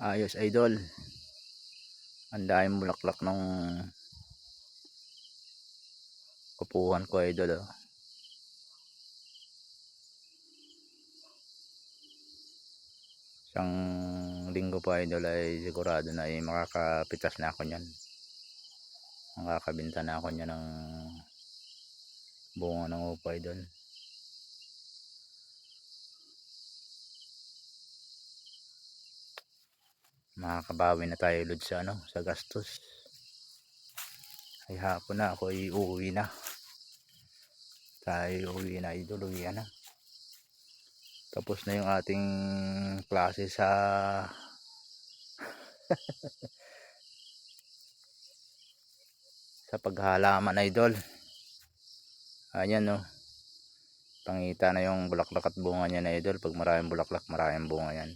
Ayos idol, ang daming bulaklak ng upuan ko idol oh. Isang linggo pa idol ay sigurado na ay makakapitas na ako nyan, makakabinta na ako nyan ng bunga ng upo idol. Makakabawi na tayo lod sa sa gastos. Ay hapon na ako ay uuwi na, tayo uuwi na idol, uwi na. Tapos na yung ating klase sa sa paghalaman idol. Ayan no, pangita na yung bulaklak at bunga niya na idol. Pag maraming bulaklak, maraming bunga yan.